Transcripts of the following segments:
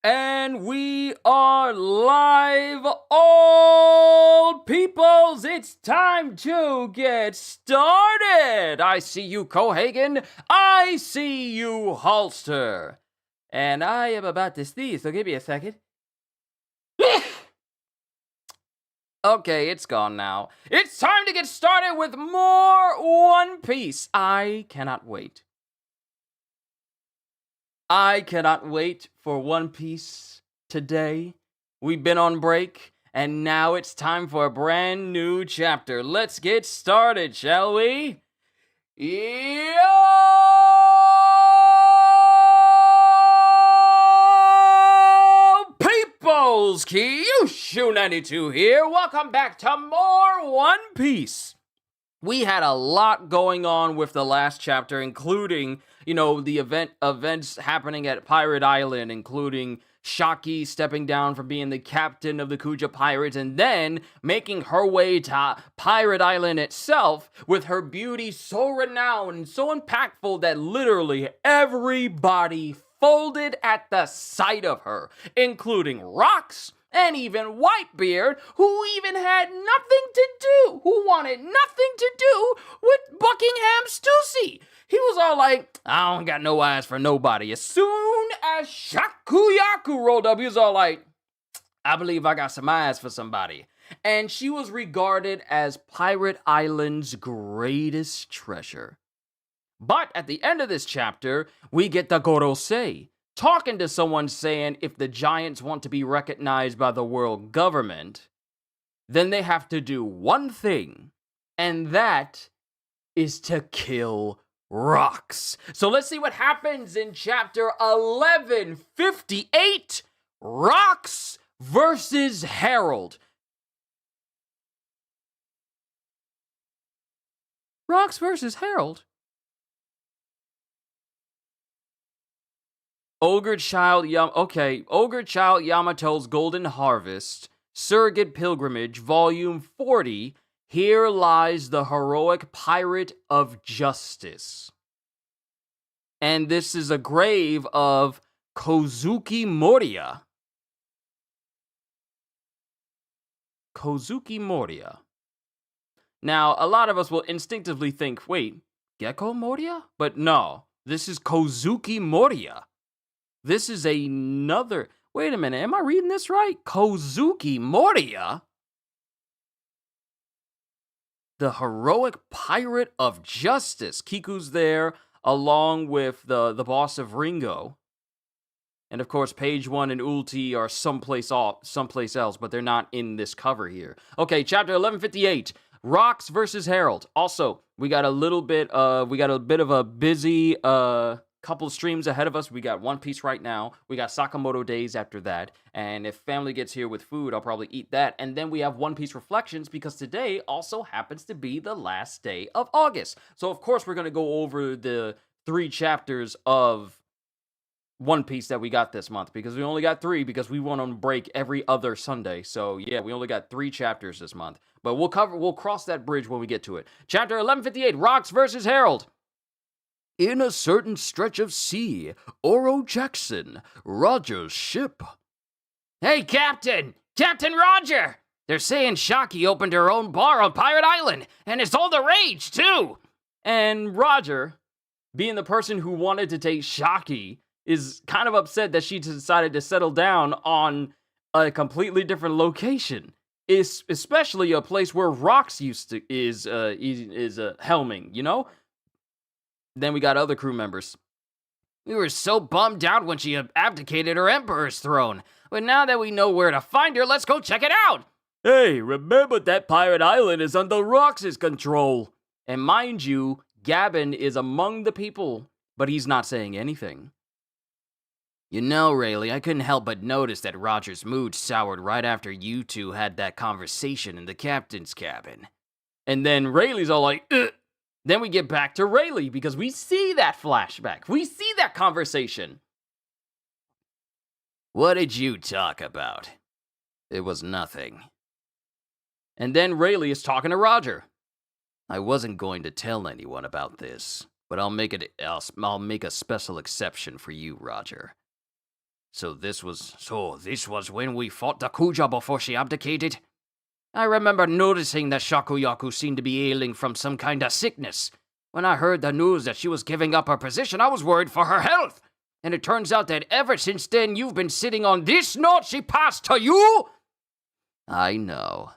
And we are live, all peoples. It's time to get started. I see you, Cohagen. I see you, Halster. And I am about to sneeze, so give me a second. Okay, it's gone now. It's time to get started with more One Piece. I cannot wait. I cannot wait for One Piece today. We've been on break, and now it's time for a brand new chapter. Let's get started, shall we? Yo! Peoples! Qushu 92 here. Welcome back to more One Piece. We had a lot going on with the last chapter, including, the events happening at Pirate Island, including Shaki stepping down from being the captain of the Kuja Pirates and then making her way to Pirate Island itself with her beauty so renowned and so impactful that literally everybody folded at the sight of her, including Rocks, and even Whitebeard, who even had nothing to do, who wanted nothing to do with Buckingham Stussy. He was all like, I don't got no eyes for nobody. As soon as Shakuyaku rolled up, he was all like, I believe I got some eyes for somebody. And she was regarded as Pirate Island's greatest treasure. But at the end of this chapter, we get the Gorosei talking to someone saying if the giants want to be recognized by the world government, then they have to do one thing, and that is to kill Rocks. So let's see what happens in chapter 1158, Rocks versus Herald. Rocks versus Herald? Ogre Child Yamato's Golden Harvest, Surrogate Pilgrimage, Volume 40, Here Lies the Heroic Pirate of Justice. And this is a grave of Kozuki Moria. Kozuki Moria. Now, a lot of us will instinctively think, wait, Gecko Moria? But no, this is Kozuki Moria. This is another... Wait a minute, am I reading this right? Kozuki Moria? The heroic pirate of justice. Kiku's there, along with the boss of Ringo. And of course, Page 1 and Ulti are someplace else, but they're not in this cover here. Okay, chapter 1158. Rocks versus Herald. Also, we got a bit of a busy... couple streams ahead of us. We got One Piece right now. We got Sakamoto Days after that. And if family gets here with food, I'll probably eat that. And then we have One Piece Reflections because today also happens to be the last day of August. So of course we're going to go over the 3 chapters of One Piece that we got this month because we only got 3 because we went on break every other Sunday. So yeah, we only got 3 chapters this month. But we'll cross that bridge when we get to it. Chapter 1158, Rocks versus Herald. In a certain stretch of sea, Oro Jackson, Roger's ship. Hey, Captain! Captain Roger! They're saying Shaki opened her own bar on Pirate Island, and it's all the rage, too! And Roger, being the person who wanted to take Shaki, is kind of upset that she decided to settle down on a completely different location. Especially a place where Rocks is helming, you know? Then we got other crew members. We were so bummed out when she abdicated her emperor's throne. But now that we know where to find her, let's go check it out. Hey, remember that Pirate Island is under Rocks' control. And mind you, Gabin is among the people, but he's not saying anything. You know, Rayleigh, I couldn't help but notice that Roger's mood soured right after you two had that conversation in the captain's cabin. And then Rayleigh's all like, Ugh. Then we get back to Rayleigh because we see that flashback. We see that conversation. What did you talk about? It was nothing. And then Rayleigh is talking to Roger. I wasn't going to tell anyone about this, but I'll make a special exception for you, Roger. So this was when we fought the Kuja before she abdicated? I remember noticing that Shakuyaku seemed to be ailing from some kind of sickness. When I heard the news that she was giving up her position, I was worried for her health. And it turns out that ever since then, you've been sitting on this note she passed to you? I know.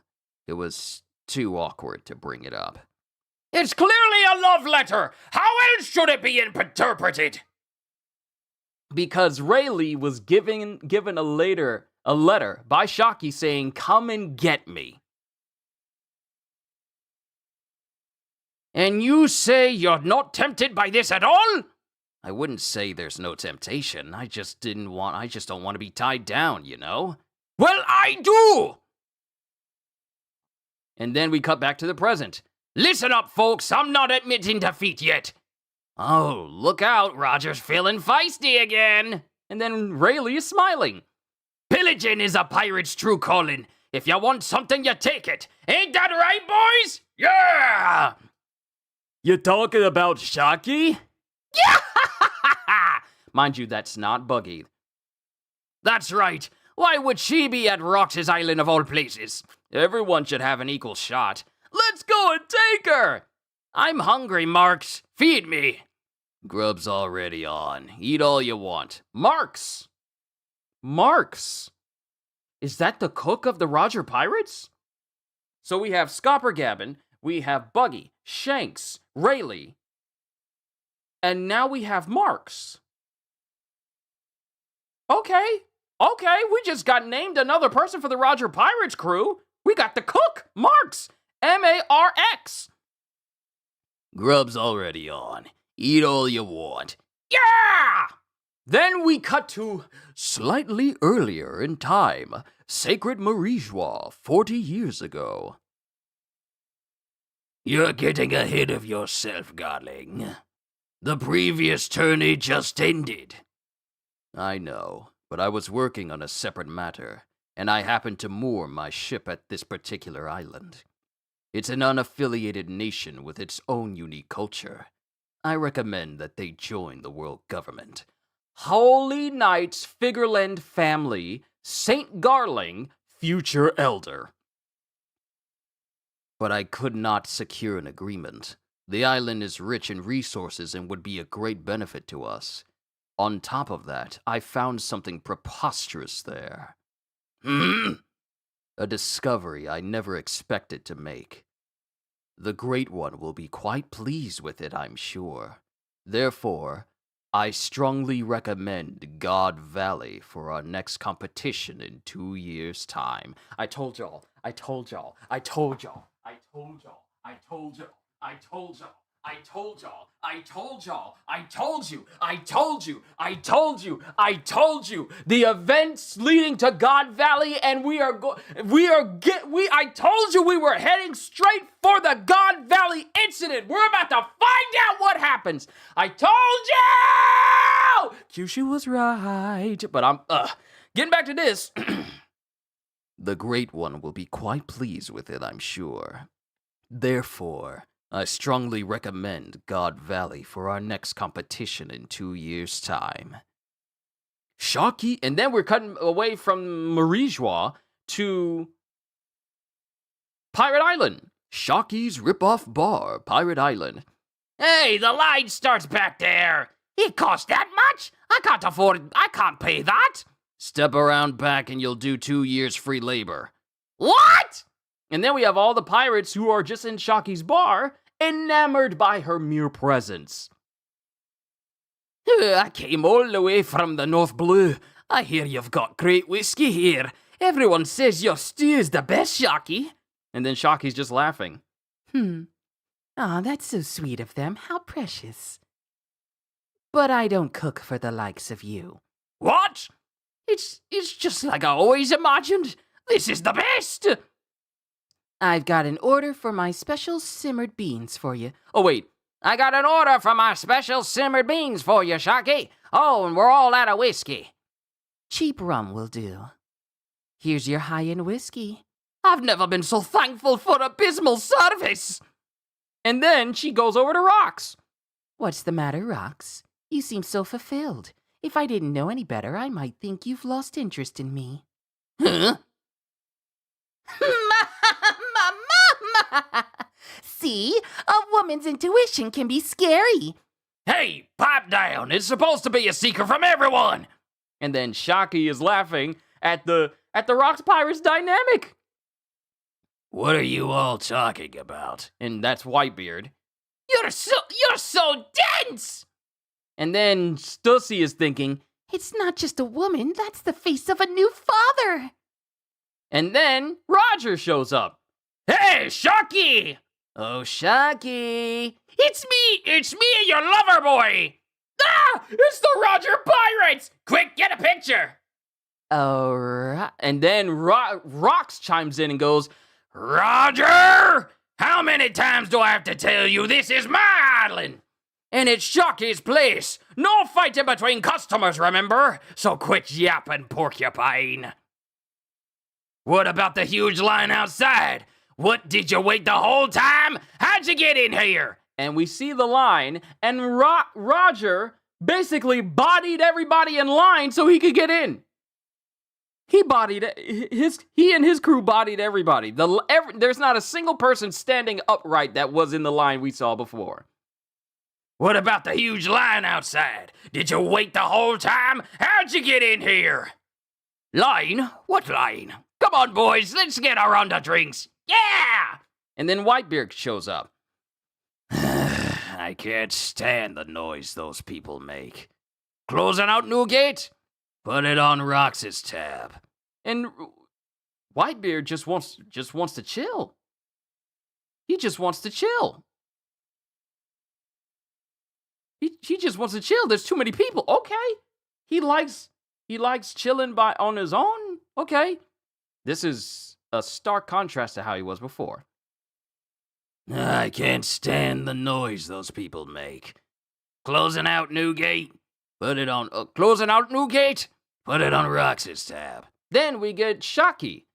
It was too awkward to bring it up. It's clearly a love letter! How else should it be interpreted? Because Rayleigh was given a letter by Shaki saying, "Come and get me." And you say you're not tempted by this at all? I wouldn't say there's no temptation. I just don't want to be tied down, you know? Well, I do! And then we cut back to the present. Listen up, folks, I'm not admitting defeat yet. Oh, look out, Roger's feeling feisty again. And then Rayleigh is smiling. Pillaging is a pirate's true calling. If you want something, you take it. Ain't that right, boys? Yeah! You talking about Shaki? Yeah! Mind you, that's not Buggy. That's right. Why would she be at Rox's Island of all places? Everyone should have an equal shot. Let's go and take her! I'm hungry, Marks. Feed me. Grub's already on. Eat all you want. Marks! Is that the cook of the Roger Pirates? So we have Scoppergabbin, we have Buggy, Shanks, Rayleigh, and now we have Marks. Okay, we just got named another person for the Roger Pirates crew. We got the cook, Marks, M-A-R-X. Grub's already on. Eat all you want. Yeah! Then we cut to slightly earlier in time, Sacred Marijois, 40 years ago. You're getting ahead of yourself, Godling. The previous tourney just ended. I know, but I was working on a separate matter, and I happened to moor my ship at this particular island. It's an unaffiliated nation with its own unique culture. I recommend that they join the world government. Holy Knights Figureland family, Saint Garling, future elder. But I could not secure an agreement. The island is rich in resources and would be a great benefit to us. On top of that, I found something preposterous there. A discovery I never expected to make. The Great One will be quite pleased with it, I'm sure. Therefore, I strongly recommend God Valley for our next competition in 2 years' time. I told y'all. The events leading to God Valley, and I told you we were heading straight for the God Valley incident. We're about to find out what happens. I told you! Qushu was right, but I'm, getting back to this. The Great One will be quite pleased with it, I'm sure. Therefore, I strongly recommend God Valley for our next competition in 2 years' time. Shaki, and then we're cutting away from Marijois to Pirate Island. Shaki's Rip-Off Bar, Pirate Island. Hey, the line starts back there. It costs that much? I can't afford it. I can't pay that. Step around back and you'll do 2 years free labor. What? And then we have all the pirates who are just in Shaki's bar, enamored by her mere presence. I came all the way from the North Blue. I hear you've got great whiskey here. Everyone says your stew is the best, Shaki. And then Shaki's just laughing. Aw, that's so sweet of them. How precious. But I don't cook for the likes of you. What? It's just like I always imagined. This is the best. I've got an order for my special simmered beans for you. Oh, wait. I got an order for my special simmered beans for you, Shaki. Oh, and we're all out of whiskey. Cheap rum will do. Here's your high-end whiskey. I've never been so thankful for abysmal service. And then she goes over to Rox. What's the matter, Rox? You seem so fulfilled. If I didn't know any better, I might think you've lost interest in me. Huh? See? A woman's intuition can be scary. Hey, pipe down. It's supposed to be a secret from everyone. And then Shocky is laughing at the Rocks Pirates dynamic. What are you all talking about? And that's Whitebeard. You're so dense! And then Stussy is thinking, It's not just a woman, that's the face of a new father. and then Roger shows up. Hey, Shocky! Oh, Shocky. It's me, your lover boy! Ah! It's the Roger Pirates! Quick, get a picture! All right. And then Rocks chimes in and goes, Roger! How many times do I have to tell you this is my island? And it's Shocky's place. No fighting between customers, remember? So quit yapping, porcupine. What about the huge line outside? What, did you wait the whole time? How'd you get in here? And we see the line, and Roger basically bodied everybody in line so he could get in. He and his crew bodied everybody. There's not a single person standing upright that was in the line we saw before. What about the huge line outside? Did you wait the whole time? How'd you get in here? Line? What line? Come on, boys, let's get our round of drinks. Yeah! And then Whitebeard shows up. I can't stand the noise those people make. Closing out Newgate? Put it on Rox's tab. And Whitebeard just wants to chill. He just wants to chill. He just wants to chill. There's too many people. Okay. He likes chilling on his own. Okay. This is a stark contrast to how he was before. I can't stand the noise those people make. Closing out Newgate? Put it on closing out Newgate? Put it on Rox's tab. Then we get Shocky.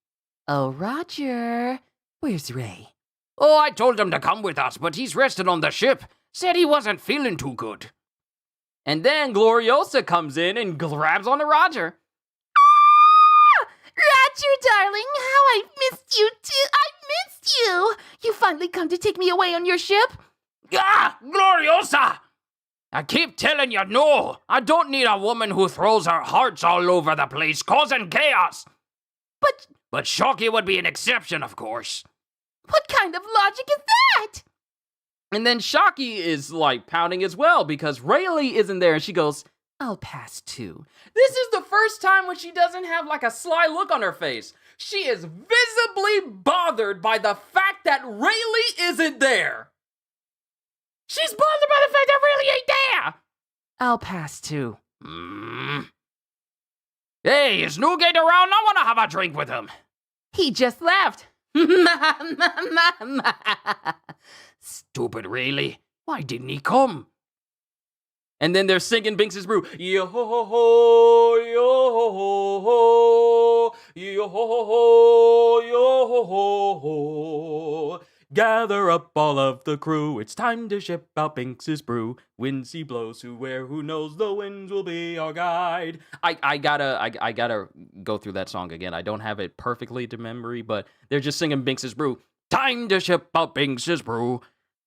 Oh, Roger. Where's Ray? Oh, I told him to come with us, but he's rested on the ship. Said he wasn't feeling too good. And then Gloriosa comes in and grabs onto Roger. Ah! Roger, darling, how I've missed you too. I've missed you. You finally come to take me away on your ship? Ah, Gloriosa! I keep telling you no. I don't need a woman who throws her hearts all over the place, causing chaos. But Shocky would be an exception, of course. What kind of logic is that? And then Shocky is like pouting as well because Rayleigh isn't there, and she goes, I'll pass too. This is the first time when she doesn't have like a sly look on her face. She is visibly bothered by the fact that Rayleigh isn't there. She's bothered by the fact that Rayleigh ain't there. I'll pass too. Hey, is Newgate around? I want to have a drink with him. He just left. Stupid Rayleigh. Why didn't he come? And then they're singing Binks's Brew. Yo ho ho ho, yo ho ho ho, yo ho ho ho, yo ho ho ho. Gather up all of the crew. It's time to ship out Binks's Brew. Winds he blows, who knows the winds will be our guide. I gotta go through that song again. I don't have it perfectly to memory, but they're just singing Binks's Brew. Time to ship out Binks's Brew.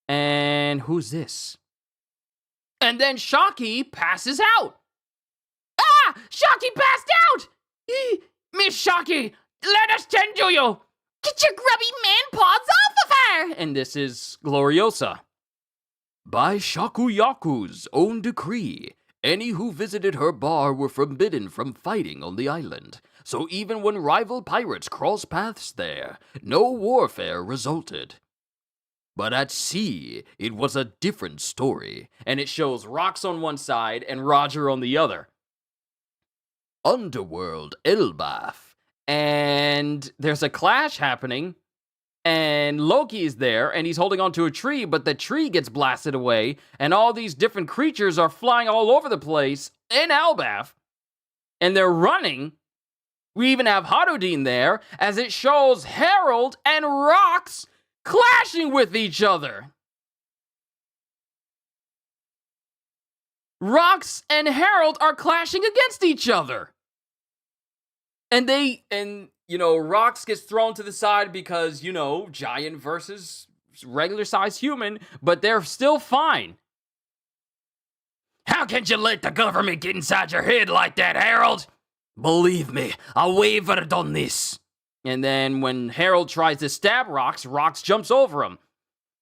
And who's this? And then Shocky passes out. Ah! Shocky passed out! Miss Shocky, let us tend to you. Get your grubby man paws off of her! And this is Gloriosa. By Shakuyaku's own decree, any who visited her bar were forbidden from fighting on the island. So even when rival pirates crossed paths there, no warfare resulted. But at sea, it was a different story, and it shows Rocks on one side and Roger on the other. Underworld Elbaf. And there's a clash happening, and Loki's there, and he's holding onto a tree, but the tree gets blasted away, and all these different creatures are flying all over the place in Elbaf, and they're running. We even have Hadodine there, as it shows Harold and Rocks clashing with each other. Rox and Harold are clashing against each other. And Rox gets thrown to the side because, giant versus regular sized human, but they're still fine. How can you let the government get inside your head like that, Harold? Believe me, I wavered on this. And then when Harold tries to stab Rox jumps over him.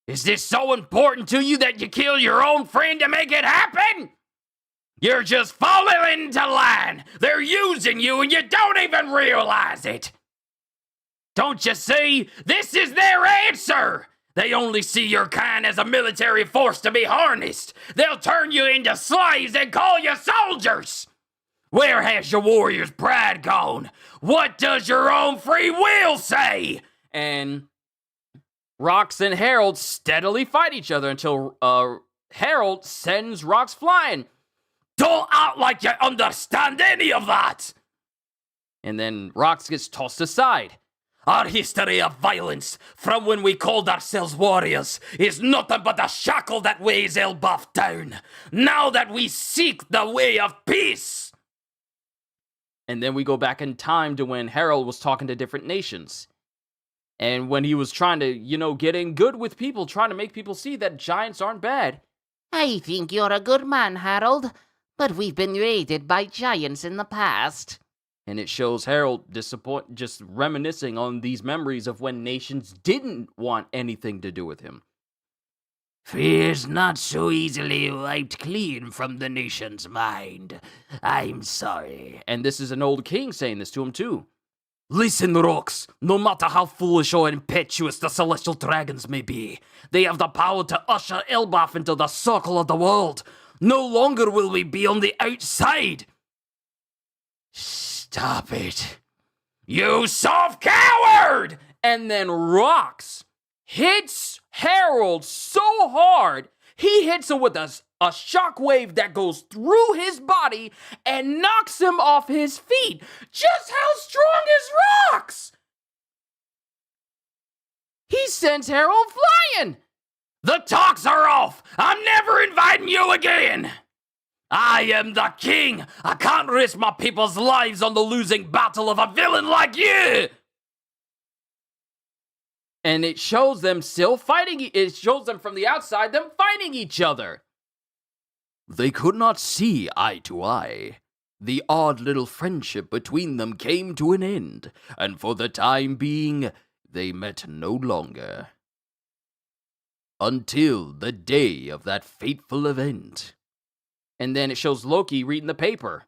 Is this so important to you that you kill your own friend to make it happen? You're just falling into line. They're using you and you don't even realize it. Don't you see? This is their answer. They only see your kind as a military force to be harnessed. They'll turn you into slaves and call you soldiers. Where has your warrior's pride gone? What does your own free will say? And Rox and Harold steadily fight each other until Harold sends Rox flying. Don't act like you understand any of that! And then Rox gets tossed aside. Our history of violence, from when we called ourselves warriors, is nothing but a shackle that weighs Elbaf down. Now that we seek the way of peace. And then we go back in time to when Harold was talking to different nations. And when he was trying to, get in good with people, trying to make people see that giants aren't bad. I think you're a good man, Harold, but we've been raided by giants in the past. And it shows Harold just reminiscing on these memories of when nations didn't want anything to do with him. Fear's not so easily wiped clean from the nation's mind. I'm sorry. And this is an old king saying this to him too. Listen, Rox, no matter how foolish or impetuous the celestial dragons may be, they have the power to usher Elbaf into the circle of the world. No longer will we be on the outside. Stop it. You soft coward! And then Rox hits Harold so hard, he hits him with a shockwave that goes through his body and knocks him off his feet. Just how strong is Rox? He sends Harold flying. The talks are off. I'm never inviting you again. I am the king. I can't risk my people's lives on the losing battle of a villain like you. And it shows them still fighting. It shows them from the outside, them fighting each other. They could not see eye to eye. The odd little friendship between them came to an end, and for the time being, they met no longer. Until the day of that fateful event. And then it shows Loki reading the paper.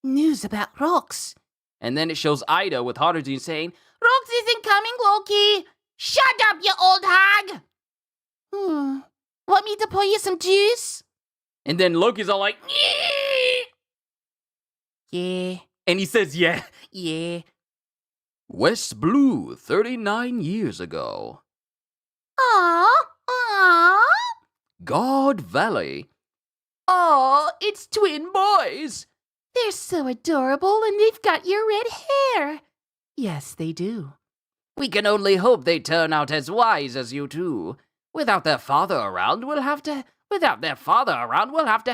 News about Rox. And then it shows Ida with Hardin saying, Rox isn't coming, Loki. Shut up, you old hag. Want me to pour you some juice? And then Loki's all like, yeah. And he says, yeah. West Blue, 39 years ago. Aww. God Valley. Aw, it's twin boys. They're so adorable, and they've got your red hair. Yes, they do. We can only hope they turn out as wise as you two. Without their father around, we'll have to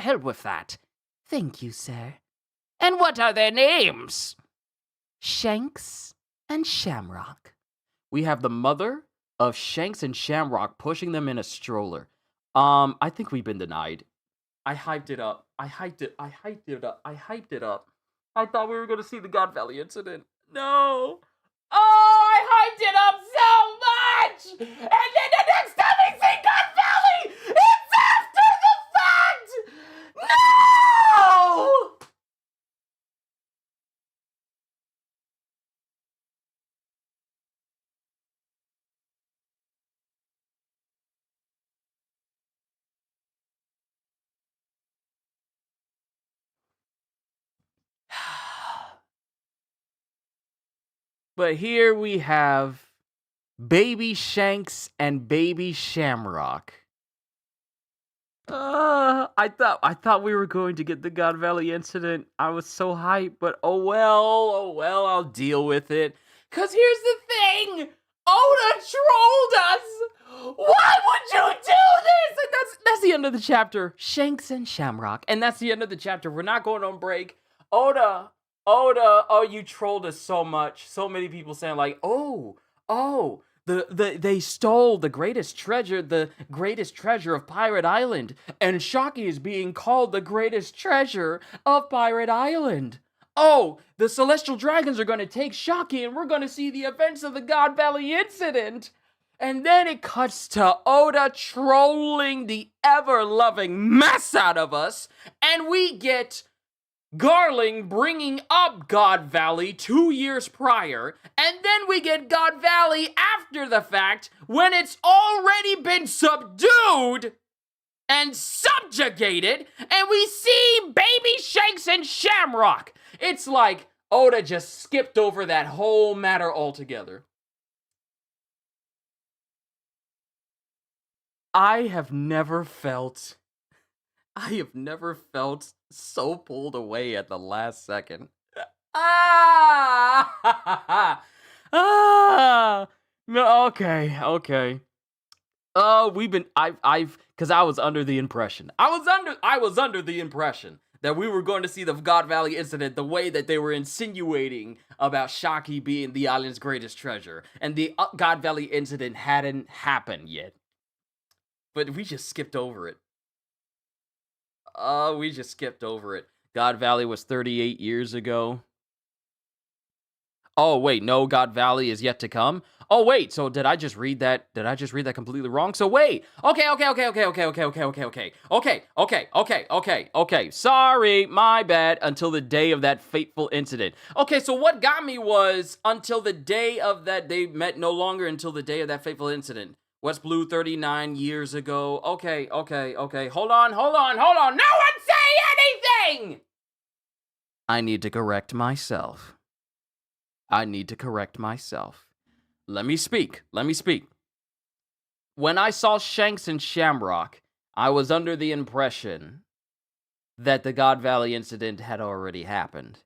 help with that. Thank you, sir. And what are their names? Shanks and Shamrock. We have the mother of Shanks and Shamrock pushing them in a stroller. I think we've been denied. I hyped it up. I hyped it up. I thought we were going to see the God Valley incident. No. Oh, I hyped it up so much! And then the next time we see God Valley, it's after the fact! No! But here we have Baby Shanks and Baby Shamrock. I thought we were going to get the God Valley incident. I was so hyped, but oh well, I'll deal with it. Cause here's the thing, Oda trolled us. Why would you do this? And that's the the end of the chapter. Shanks and Shamrock. And that's the end of the chapter. We're not going on break. Oda, oh, you trolled us so much. So many people saying like, oh, they stole the greatest treasure of Pirate Island. And Shaki is being called the greatest treasure of Pirate Island. Oh, the Celestial Dragons are going to take Shaki and we're going to see the events of the God Valley incident. And then it cuts to Oda trolling the ever-loving mess out of us. And we get Garling bringing up God Valley 2 years prior. And then we get God Valley after the fact when it's already been subdued and subjugated. And we see baby Shanks and Shamrock. It's like Oda just skipped over that whole matter altogether. I have never felt so pulled away at the last second. No, okay. Because I was under the impression that we were going to see the God Valley incident the way that they were insinuating about Shaki being the island's greatest treasure, and the God Valley incident hadn't happened yet. But we just skipped over it. God Valley was 38 years ago. Oh, wait, no, God Valley is yet to come? Oh, wait, so did I just read that completely wrong? So wait, okay. Sorry, my bad, until the day of that fateful incident. Okay, so what got me was until the day of that, they met no longer until the day of that fateful incident. West Blue 39 years ago. Okay. Hold on. No one say anything! I need to correct myself. Let me speak. When I saw Shanks and Shamrock, I was under the impression that the God Valley incident had already happened.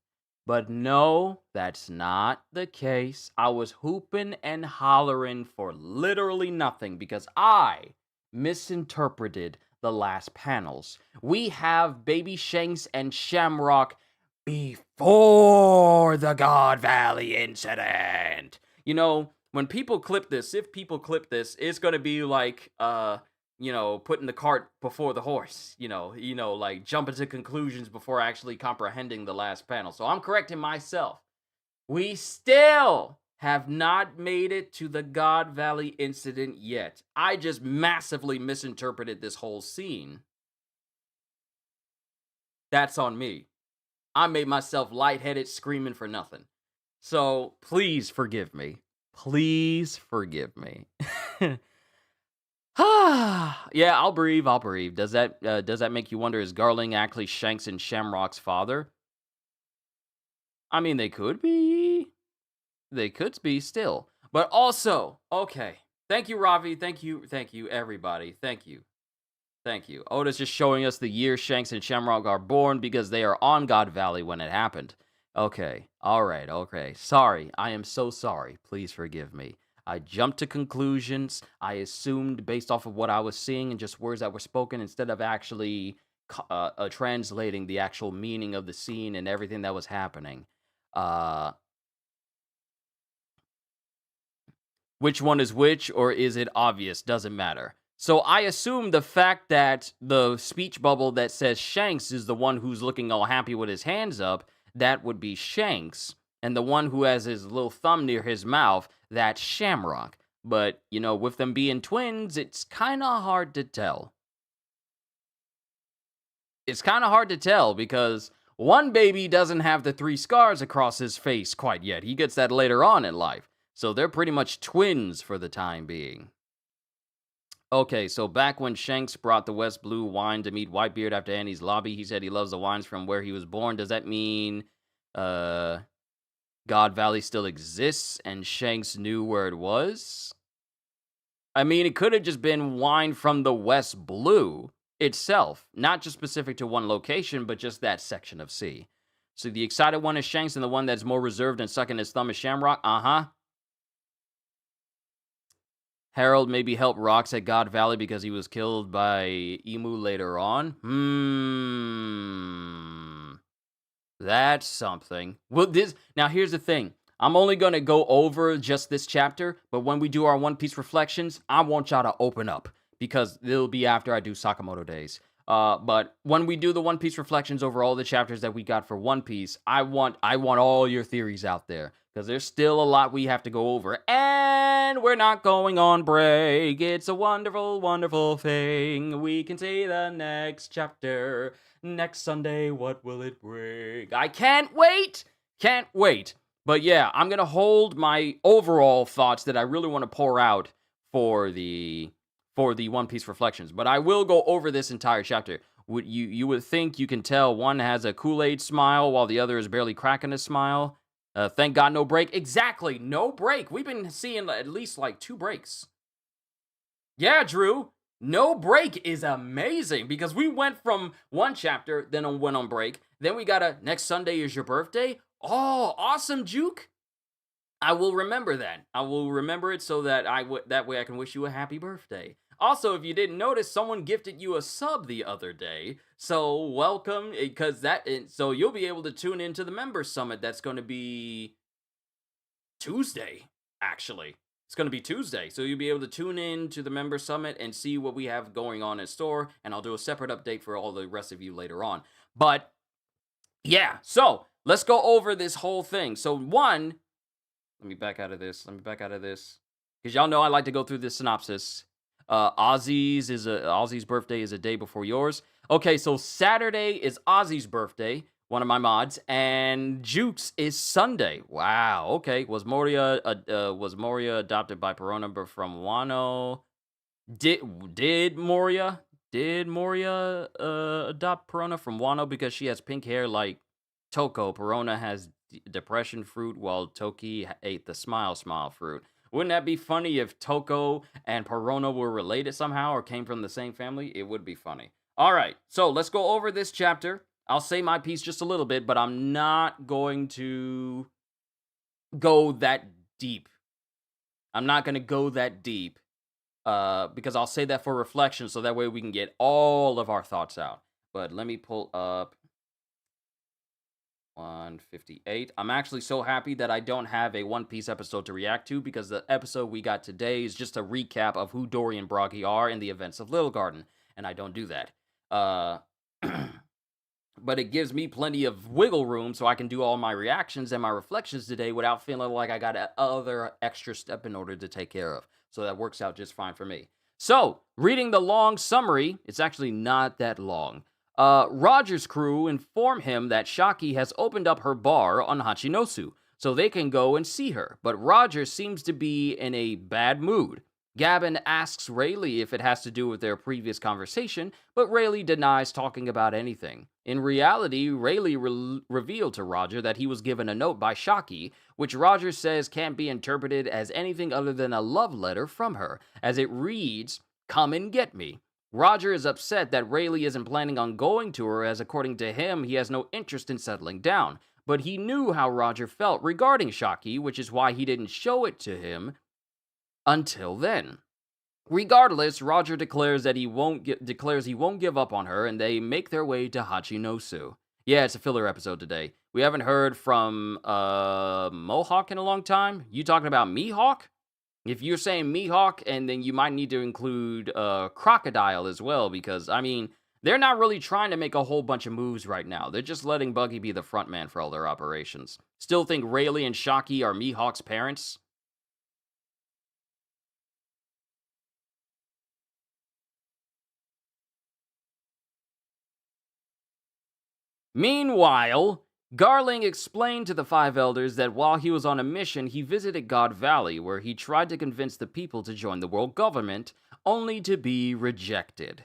But no, that's not the case. I was hooping and hollering for literally nothing because I misinterpreted the last panels. We have baby Shanks and Shamrock before the God Valley incident. You know, when people clip this, it's going to be like, putting the cart before the horse, like jumping to conclusions before actually comprehending the last panel. So I'm correcting myself. We still have not made it to the God Valley incident yet. I just massively misinterpreted this whole scene. That's on me. I made myself lightheaded screaming for nothing. So please forgive me. Yeah, I'll breathe. Does that make you wonder, is Garling actually Shanks and Shamrock's father? I mean, they could be still. But also, okay. Thank you, Ravi. Thank you, everybody. Thank you. Oda's just showing us the year Shanks and Shamrock are born because they are on God Valley when it happened. Okay. Alright, okay. Sorry. I am so sorry. Please forgive me. I jumped to conclusions. I assumed based off of what I was seeing and just words that were spoken instead of actually translating the actual meaning of the scene and everything that was happening. Which one is which, or is it obvious? Doesn't matter. So I assume the fact that the speech bubble that says Shanks is the one who's looking all happy with his hands up, that would be Shanks. And the one who has his little thumb near his mouth, that's Shamrock. But, with them being twins, it's kind of hard to tell. Because one baby doesn't have the 3 scars across his face quite yet. He gets that later on in life. So they're pretty much twins for the time being. Okay, so back when Shanks brought the West Blue wine to meet Whitebeard after Annie's lobby, he said he loves the wines from where he was born. Does that mean God Valley still exists and Shanks knew where it was? I mean, it could have just been wine from the West Blue itself, not just specific to one location, but just that section of sea. So the excited one is Shanks and the one that's more reserved and sucking his thumb is Shamrock? Uh-huh. Harold maybe helped Rocks at God Valley because he was killed by Emu later on. That's something. Well, now here's the thing. I'm only gonna go over just this chapter, but when we do our One Piece reflections, I want y'all to open up because it'll be after I do Sakamoto Days. But when we do the One Piece reflections over all the chapters that we got for One Piece, I want all your theories out there because there's still a lot we have to go over, and we're not going on break. It's a wonderful, wonderful thing. We can see the next chapter next Sunday. What will it bring? I can't wait. Can't wait. But yeah, I'm gonna hold my overall thoughts that I really want to pour out for the One Piece reflections, but I will go over this entire chapter. You would think you can tell one has a Kool-Aid smile while the other is barely cracking a smile. Thank God no break. Exactly, no break. We've been seeing at least like 2 breaks. Yeah, Drew, no break is amazing because we went from one chapter, then went on break. Then we got a next Sunday is your birthday. Oh, awesome, Juke. I will remember that. I will remember it so that that way I can wish you a happy birthday. Also, if you didn't notice, someone gifted you a sub the other day. So welcome, because so you'll be able to tune into the member summit. That's going to be Tuesday, actually. It's going to be Tuesday, so you'll be able to tune in to the member summit and see what we have going on in store, and I'll do a separate update for all the rest of you later on. But yeah, so let's go over this whole thing. So one, let me back out of this. Because y'all know I like to go through this synopsis. Ozzy's birthday is a day before yours. Okay, so Saturday is Ozzy's birthday, one of my mods, and Jukes is Sunday. Wow. Okay. Was Moria adopted by Perona from Wano? Did Moria adopt Perona from Wano because she has pink hair like Toko? Perona has depression fruit while Toki ate the smile fruit. Wouldn't that be funny if Toko and Perona were related somehow or came from the same family? It would be funny. All right, so let's go over this chapter. I'll say my piece just a little bit, but I'm not going to go that deep. Because I'll say that for reflection, so that way we can get all of our thoughts out. But let me pull up 158. I'm actually so happy that I don't have a One Piece episode to react to, because the episode we got today is just a recap of who Dory and Broggy are in the events of Little Garden, and I don't do that. But it gives me plenty of wiggle room so I can do all my reactions and my reflections today without feeling like I got another extra step in order to take care of. So that works out just fine for me. So, reading the long summary, it's actually not that long. Roger's crew inform him that Shaki has opened up her bar on Hachinosu, so they can go and see her, but Roger seems to be in a bad mood. Gabin asks Rayleigh if it has to do with their previous conversation, but Rayleigh denies talking about anything. In reality, Rayleigh revealed to Roger that he was given a note by Shaki, which Roger says can't be interpreted as anything other than a love letter from her, as it reads, "Come and get me." Roger is upset that Rayleigh isn't planning on going to her, as according to him, he has no interest in settling down. But he knew how Roger felt regarding Shaki, which is why he didn't show it to him until then. Regardless, Roger declares that he won't give up on her, and they make their way to Hachinosu. Yeah, it's a filler episode today. We haven't heard from Mohawk in a long time. You talking about Mihawk? If you're saying Mihawk, and then you might need to include Crocodile as well, because, I mean, they're not really trying to make a whole bunch of moves right now. They're just letting Buggy be the front man for all their operations. Still think Rayleigh and Shaki are Mihawk's parents? Meanwhile, Garling explained to the Five Elders that while he was on a mission, he visited God Valley, where he tried to convince the people to join the world government, only to be rejected.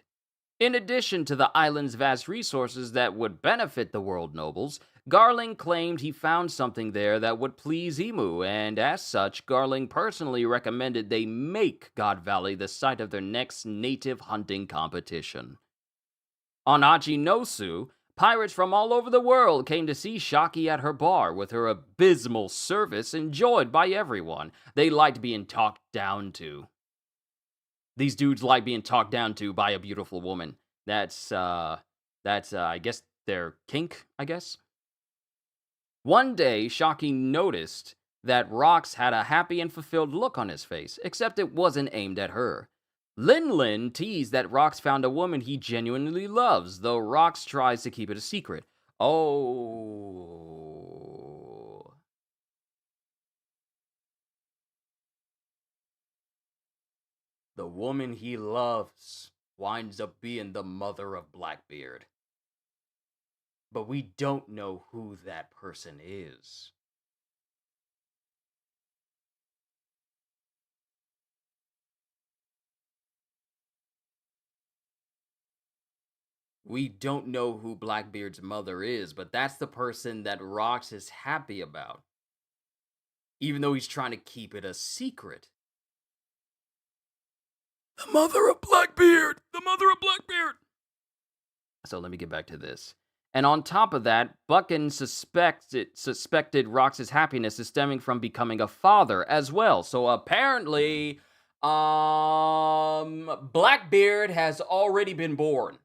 In addition to the island's vast resources that would benefit the world nobles, Garling claimed he found something there that would please Emu, and as such, Garling personally recommended they make God Valley the site of their next native hunting competition. On Hachinosu, pirates from all over the world came to see Shaki at her bar, with her abysmal service enjoyed by everyone. They liked being talked down to. These dudes like being talked down to by a beautiful woman. That's I guess their kink, I guess. One day, Shocky noticed that Rox had a happy and fulfilled look on his face, except it wasn't aimed at her. Lin Lin teased that Rox found a woman he genuinely loves, though Rox tries to keep it a secret. Oh. The woman he loves winds up being the mother of Blackbeard. But we don't know who that person is. We don't know who Blackbeard's mother is, but that's the person that Rox is happy about. Even though he's trying to keep it a secret. The mother of Blackbeard! The mother of Blackbeard! So let me get back to this. And on top of that, Buchan suspected Rox's happiness is stemming from becoming a father as well. So apparently, Blackbeard has already been born.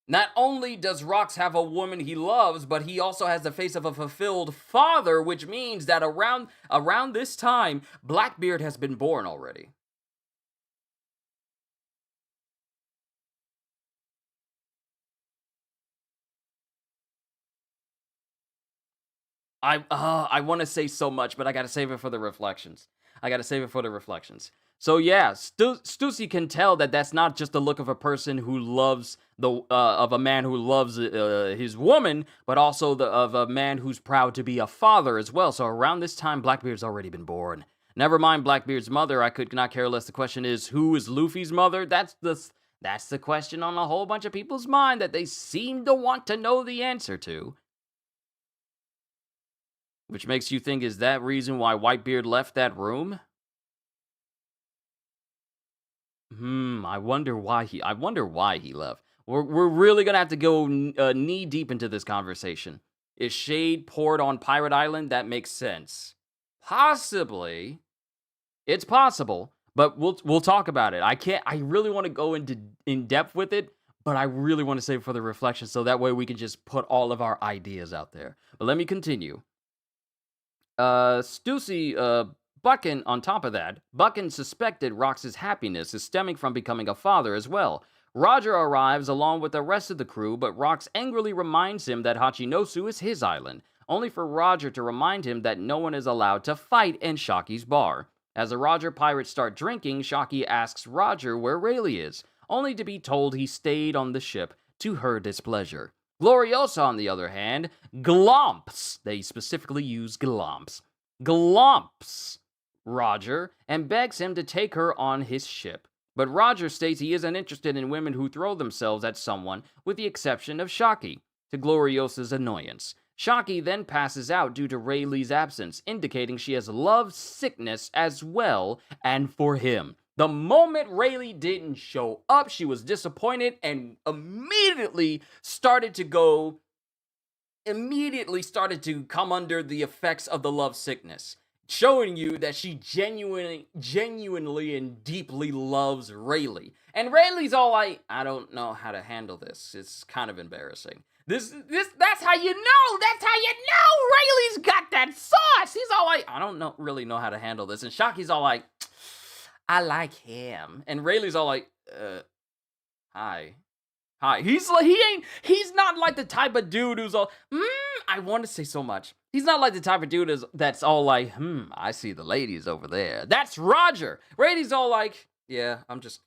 Not only does Rox have a woman he loves, but he also has the face of a fulfilled father, which means that around this time, Blackbeard has been born already. I want to say so much, but I got to save it for the reflections. So yeah, Stussy can tell that that's not just the look of a person who loves of a man who loves his woman, but also of a man who's proud to be a father as well. So around this time, Blackbeard's already been born. Never mind Blackbeard's mother. I could not care less. The question is, who is Luffy's mother? That's the question on a whole bunch of people's mind that they seem to want to know the answer to. Which makes you think, is that reason why Whitebeard left that room? I wonder why he left. We're really gonna have to go knee deep into this conversation. Is shade poured on Pirate Island? That makes sense. Possibly. It's possible, but we'll talk about it. I really want to go in depth with it, but I really want to save it for the reflection so that way we can just put all of our ideas out there. But let me continue. Stussy, Buchan, on top of that, Buchan suspected Rox's happiness is stemming from becoming a father as well. Roger arrives along with the rest of the crew, but Rox angrily reminds him that Hachinosu is his island, only for Roger to remind him that no one is allowed to fight in Shocky's bar. As the Roger pirates start drinking, Shocky asks Roger where Rayleigh is, only to be told he stayed on the ship to her displeasure. Gloriosa, on the other hand, glomps, they specifically use glomps Roger and begs him to take her on his ship. But Roger states he isn't interested in women who throw themselves at someone, with the exception of Shocky, to Gloriosa's annoyance. Shocky then passes out due to Rayleigh's absence, indicating she has love sickness as well, and for him. The moment Rayleigh didn't show up, she was disappointed and immediately started to come under the effects of the love sickness, showing you that she genuinely and deeply loves Rayleigh. And Rayleigh's all like, I don't know how to handle this. It's kind of embarrassing. That's how you know. That's how you know Rayleigh's got that sauce. He's all like, I don't really know how to handle this. And Shocky's all like, I like him. And Rayleigh's all like, hi. He's not like the type of dude who's all, I want to say so much. He's not like the type of dude that's all like, I see the ladies over there. That's Roger. Rayleigh's all like, yeah, I'm just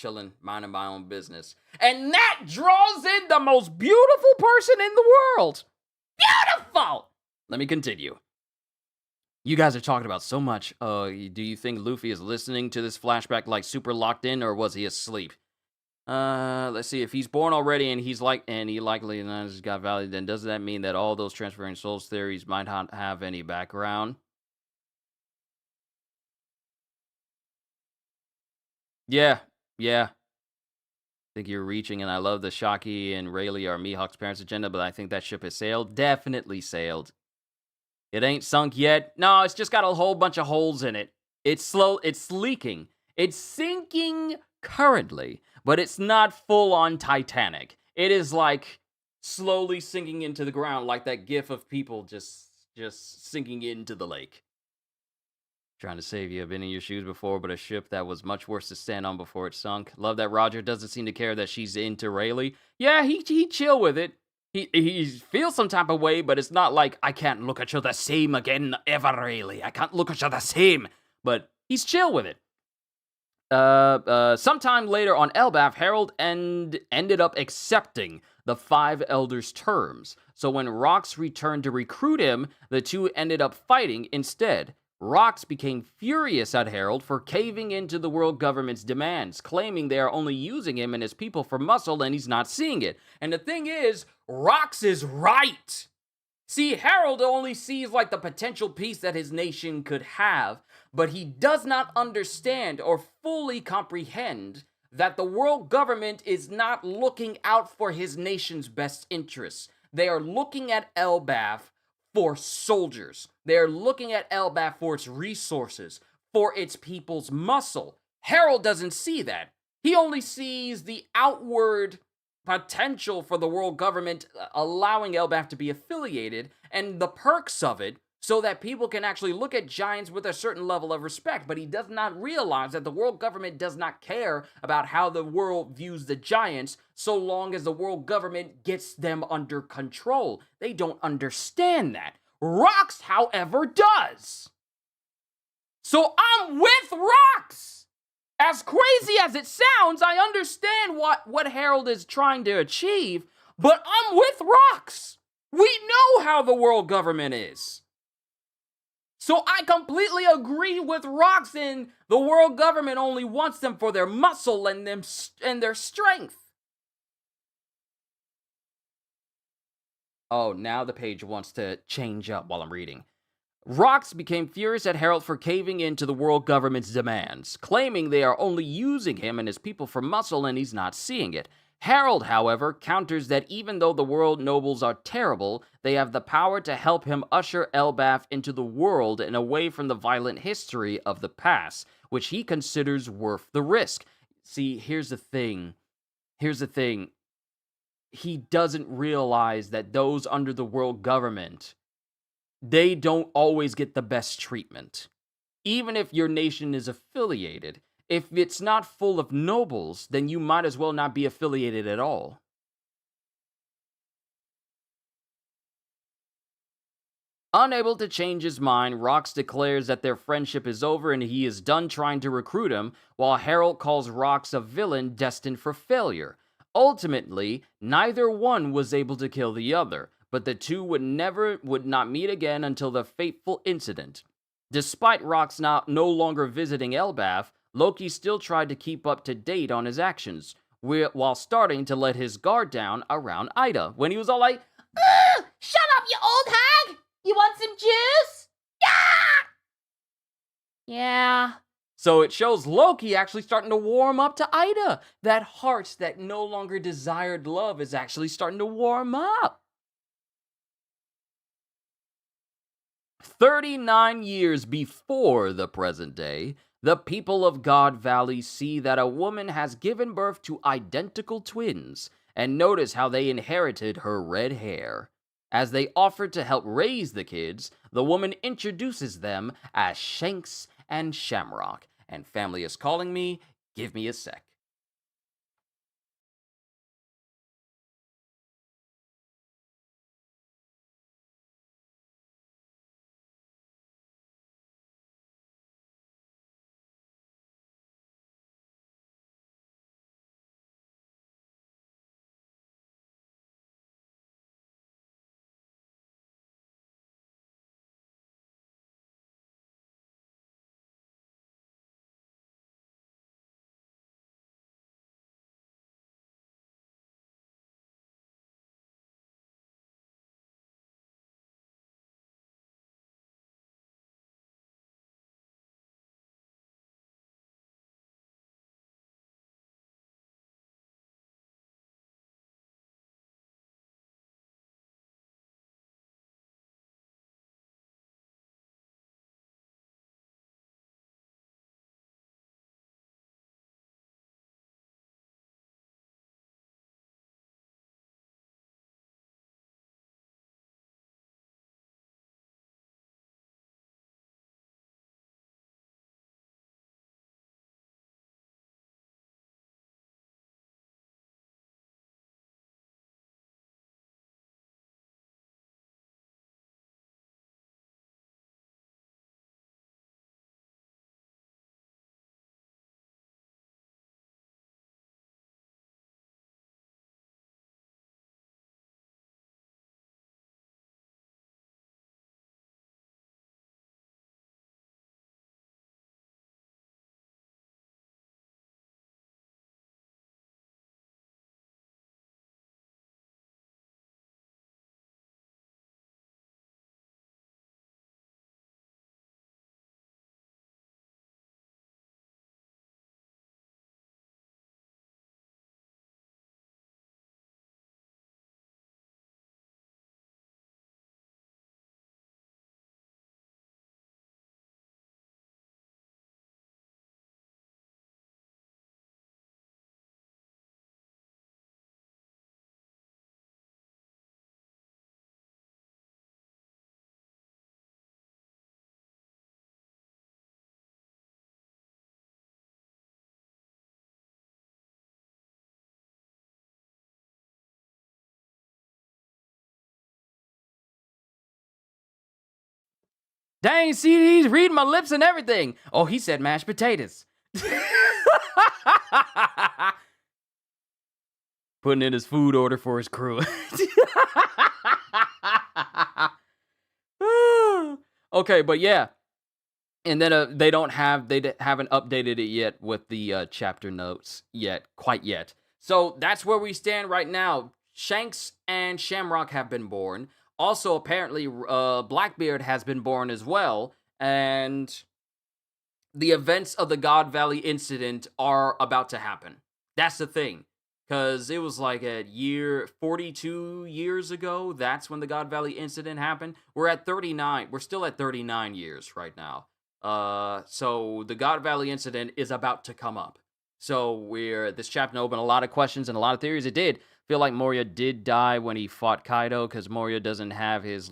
chilling, minding my own business. And that draws in the most beautiful person in the world. Beautiful! Let me continue. You guys are talking about so much. Do you think Luffy is listening to this flashback like super locked in, or was he asleep? Let's see. If he's born already and he likely has got value, then does that mean that all those transferring souls theories might not have any background? Yeah. I think you're reaching, and I love the Shocky and Rayleigh are Mihawk's parents' agenda, but I think that ship has sailed. Definitely sailed. It ain't sunk yet. No, it's just got a whole bunch of holes in it. It's leaking. It's sinking currently, but it's not full on Titanic. It is like slowly sinking into the ground, like that gif of people just sinking into the lake. Trying to save you. I've been in your shoes before, but a ship that was much worse to stand on before it sunk. Love that Roger doesn't seem to care that she's into Rayleigh. Yeah, he chill with it. He feels some type of way, but it's not like I can't look at you the same again ever, Rayleigh. I can't look at you the same. But he's chill with it. Sometime later on Elbaf, Harold ended up accepting the Five Elders' terms. So when Rox returned to recruit him, the two ended up fighting instead. Rox became furious at Harold for caving into the world government's demands, claiming they are only using him and his people for muscle and he's not seeing it. And the thing is, Rox is right. See, Harold only sees like the potential peace that his nation could have, but he does not understand or fully comprehend that the world government is not looking out for his nation's best interests. They are looking at Elbaf for soldiers. They are looking at Elbaf for its resources, for its people's muscle. Harold doesn't see that. He only sees the outward potential for the world government allowing Elbaf to be affiliated and the perks of it so that people can actually look at giants with a certain level of respect. But he does not realize that the world government does not care about how the world views the giants so long as the world government gets them under control. They don't understand that. Rox, however, does. So I'm with Rox. As crazy as it sounds, I understand what Harold is trying to achieve, but I'm with Rox. We know how the world government is. So I completely agree with Rox in the world government only wants them for their muscle and their strength. Oh, now the page wants to change up while I'm reading. Rox became furious at Harold for caving in to the world government's demands, claiming they are only using him and his people for muscle and he's not seeing it. Harold, however, counters that even though the world nobles are terrible, they have the power to help him usher Elbaf into the world and away from the violent history of the past, which he considers worth the risk. See, here's the thing. He doesn't realize that those under the world government, they don't always get the best treatment. Even if your nation is affiliated, if it's not full of nobles, then you might as well not be affiliated at all. Unable to change his mind, Rox declares that their friendship is over and he is done trying to recruit him, while Harold calls Rox a villain destined for failure. Ultimately, neither one was able to kill the other, but the two would not meet again until the fateful incident. Despite Rox no longer visiting Elbaf, Loki still tried to keep up to date on his actions, while starting to let his guard down around Ida, when he was all like, Ugh! Shut up, you old hag! You want some juice? Yeah. So it shows Loki actually starting to warm up to Ida. That heart that no longer desired love is actually starting to warm up. 39 years before the present day, the people of God Valley see that a woman has given birth to identical twins, and notice how they inherited her red hair. As they offer to help raise the kids, the woman introduces them as Shanks and Shamrock. And family is calling me, give me a sec. Dang, see, he's reading my lips and everything. Oh, he said mashed potatoes. Putting in his food order for his crew. Okay, but yeah. And then they haven't updated it yet with the chapter notes quite yet. So that's where we stand right now. Shanks and Shamrock have been born. Also, apparently, Blackbeard has been born as well. And the events of the God Valley incident are about to happen. That's the thing. Because it was like 42 years ago. That's when the God Valley incident happened. We're at 39. We're still at 39 years right now. So the God Valley incident is about to come up. So this chapter opened a lot of questions and a lot of theories. It did feel like Moria did die when he fought Kaido, because Moria doesn't have his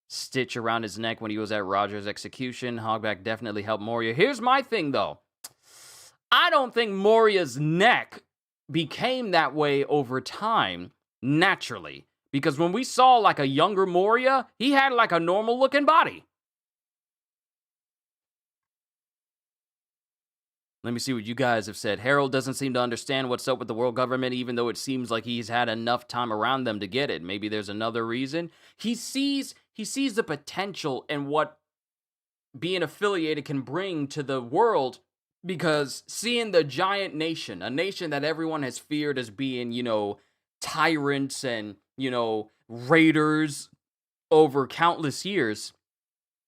stitch around his neck when he was at Roger's execution. Hogback definitely helped Moria. Here's my thing, though. I don't think Moria's neck became that way over time, naturally. Because when we saw, like, a younger Moria, he had, like, a normal-looking body. Let me see what you guys have said. Harold doesn't seem to understand what's up with the world government, even though it seems like he's had enough time around them to get it. Maybe there's another reason. He sees the potential in what being affiliated can bring to the world, because seeing the giant nation, a nation that everyone has feared as being, tyrants and, raiders over countless years,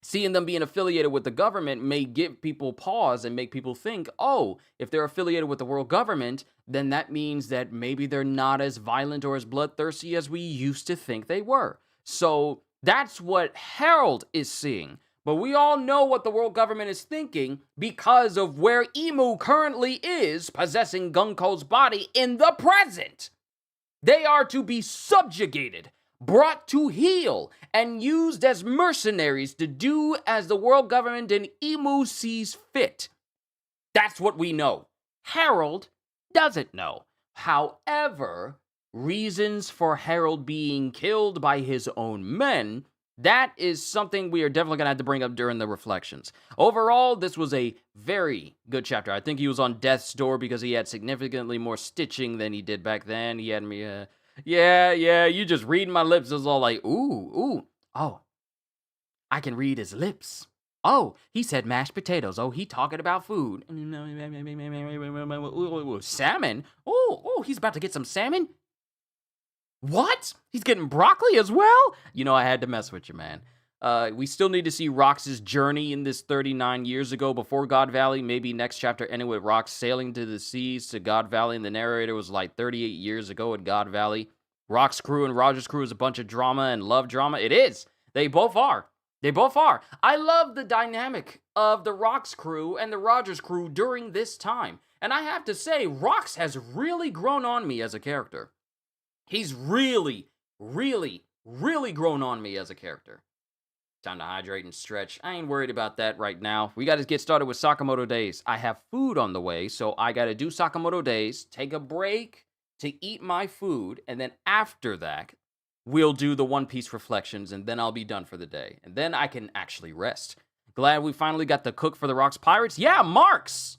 seeing them being affiliated with the government may give people pause and make people think, oh, if they're affiliated with the world government, then that means that maybe they're not as violent or as bloodthirsty as we used to think they were. So that's what Harold is seeing. But we all know what the world government is thinking because of where Emu currently is possessing Gunko's body in the present. They are to be subjugated, brought to heel, and used as mercenaries to do as the world government and Emu sees fit. That's what we know. Harold doesn't know. However, reasons for Harold being killed by his own men, that is something we are definitely going to have to bring up during the reflections. Overall, this was a very good chapter. I think he was on death's door because he had significantly more stitching than he did back then. He had me, yeah, you just reading my lips. It was all like, ooh, oh, I can read his lips. Oh, he said mashed potatoes. Oh, he talking about food. Salmon? Oh, he's about to get some salmon? What? He's getting broccoli as well? I had to mess with you, man. We still need to see Rox's journey in this 39 years ago before God Valley. Maybe next chapter ending with Rox sailing to the seas to God Valley, and the narrator was like 38 years ago at God Valley. Rox's crew and Roger's crew is a bunch of drama and love drama. It is. They both are. I love the dynamic of the Rox crew and the Rogers crew during this time. And I have to say, Rox has really grown on me as a character. He's really, really, really grown on me as a character. Time to hydrate and stretch. I ain't worried about that right now. We got to get started with Sakamoto Days. I have food on the way, so I got to do Sakamoto Days, take a break to eat my food, and then after that, we'll do the One Piece reflections, and then I'll be done for the day. And then I can actually rest. Glad we finally got the cook for the Rocks Pirates. Yeah, Marks!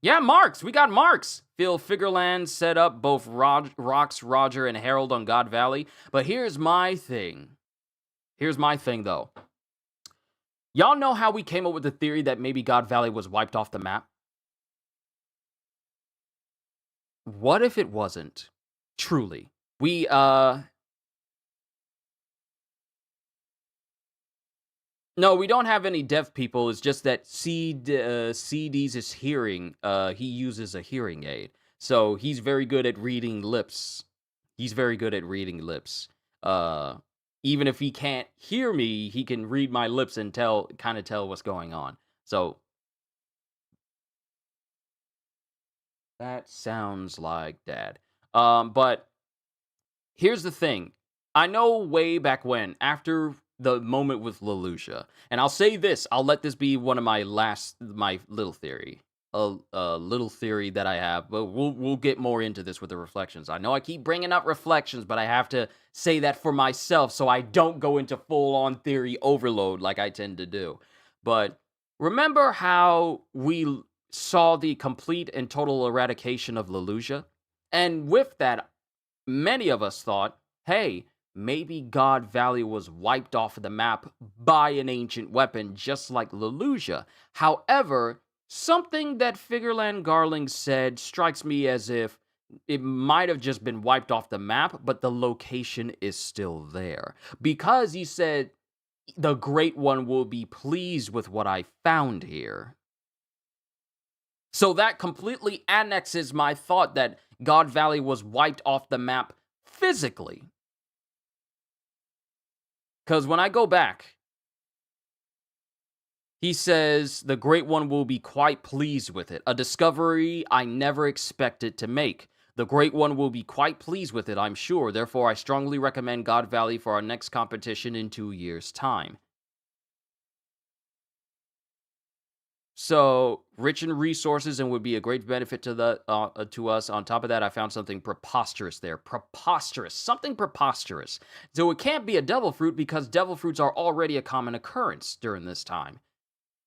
We got Marks. Phil Figureland set up both Rox, Roger, and Harold on God Valley. But here's my thing. Though. Y'all know how we came up with the theory that maybe God Valley was wiped off the map? What if it wasn't? Truly. No, we don't have any deaf people. It's just that CD's is hearing. He uses a hearing aid. So he's very good at reading lips. Even if he can't hear me, he can read my lips and kind of tell what's going on. So that sounds like Dad. But here's the thing. I know way back when, after the moment with Lelouch, and I'll say this, I'll let this be one of my little theory. a little theory that I have, but we'll get more into this with the reflections. I know I keep bringing up reflections, but I have to say that for myself so I don't go into full-on theory overload like I tend to do. But remember how we saw the complete and total eradication of Lelusia? And with that, many of us thought, hey, maybe God Valley was wiped off of the map by an ancient weapon, just like Lelusia. However, something that Figureland Garling said strikes me as if it might have just been wiped off the map, but the location is still there. Because he said, the Great One will be pleased with what I found here. So that completely annexes my thought that God Valley was wiped off the map physically. Because when I go back, he says, the Great One will be quite pleased with it. A discovery I never expected to make. The Great One will be quite pleased with it, I'm sure. Therefore, I strongly recommend God Valley for our next competition in 2 years' time. So, rich in resources and would be a great benefit to us. On top of that, I found something preposterous there. Preposterous. Something preposterous. So it can't be a devil fruit because devil fruits are already a common occurrence during this time.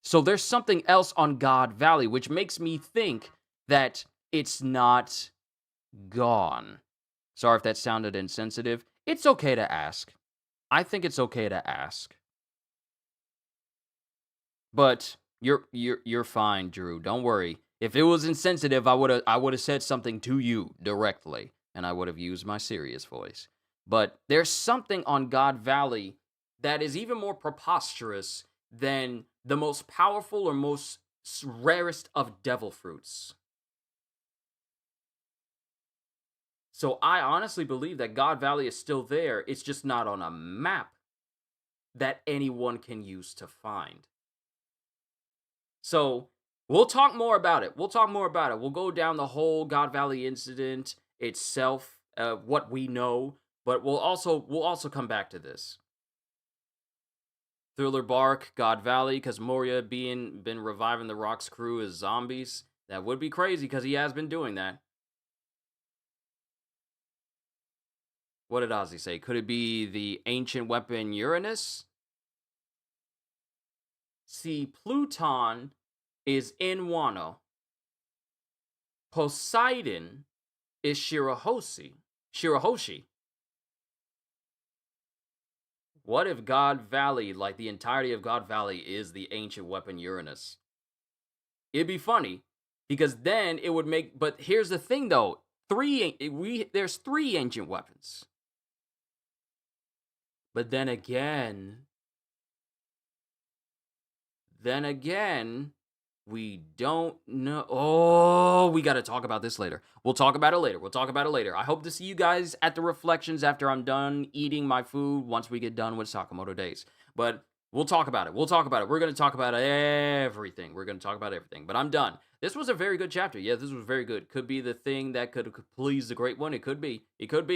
So there's something else on God Valley, which makes me think that it's not gone. Sorry if that sounded insensitive. It's okay to ask. I think it's okay to ask. But you're fine, Drew. Don't worry. If it was insensitive, I would have said something to you directly, and I would have used my serious voice. But there's something on God Valley that is even more preposterous than the most powerful or most rarest of devil fruits. So I honestly believe that God Valley is still there. It's just not on a map that anyone can use to find. So we'll talk more about it. We'll go down the whole God Valley incident itself, what we know, but we'll also come back to this. Thriller Bark, God Valley, because Moria been reviving the Rock's crew as zombies. That would be crazy because he has been doing that. What did Ozzy say? Could it be the ancient weapon Uranus? See, Pluton is in Wano. Poseidon is Shirahoshi. What if God Valley, like the entirety of God Valley, is the ancient weapon Uranus? It'd be funny, because then it would make... But here's the thing, though. There's 3 ancient weapons. But then again, we don't know. Oh, we got to talk about this later. We'll talk about it later. I hope to see you guys at the reflections after I'm done eating my food once we get done with Sakamoto Days. But we'll talk about it. We're going to talk about everything. But I'm done. This was a very good chapter. Yeah, this was very good. Could be the thing that could please the Great One. It could be.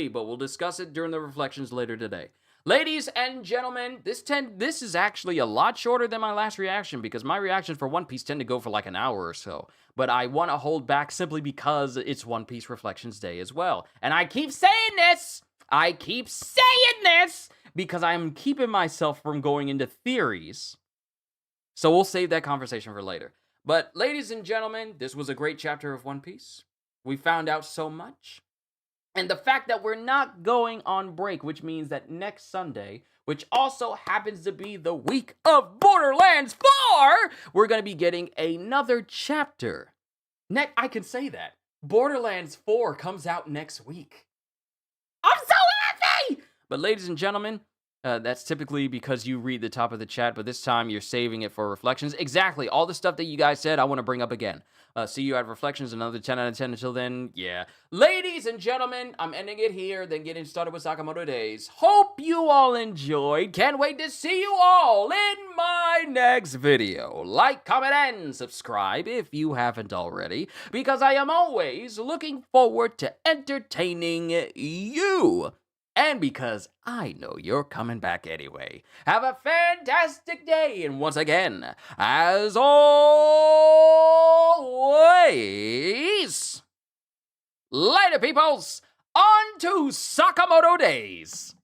But we'll discuss it during the reflections later today. Ladies and gentlemen, this is actually a lot shorter than my last reaction because my reactions for One Piece tend to go for like an hour or so. But I want to hold back simply because it's One Piece Reflections Day as well. And I keep saying this because I'm keeping myself from going into theories. So we'll save that conversation for later. But ladies and gentlemen, this was a great chapter of One Piece. We found out so much. And the fact that we're not going on break, which means that next Sunday, which also happens to be the week of Borderlands 4, we're going to be getting another chapter. I can say that. Borderlands 4 comes out next week. I'm so happy! But ladies and gentlemen, that's typically because you read the top of the chat, but this time you're saving it for reflections. Exactly. All the stuff that you guys said, I want to bring up again. See you at reflections, another 10 out of 10 until then. Yeah. Ladies and gentlemen, I'm ending it here, then getting started with Sakamoto Days. Hope you all enjoyed. Can't wait to see you all in my next video. Like, comment, and subscribe if you haven't already, because I am always looking forward to entertaining you. and because I know you're coming back anyway. Have a fantastic day, and once again, as always, later, peoples, on to Sakamoto Days!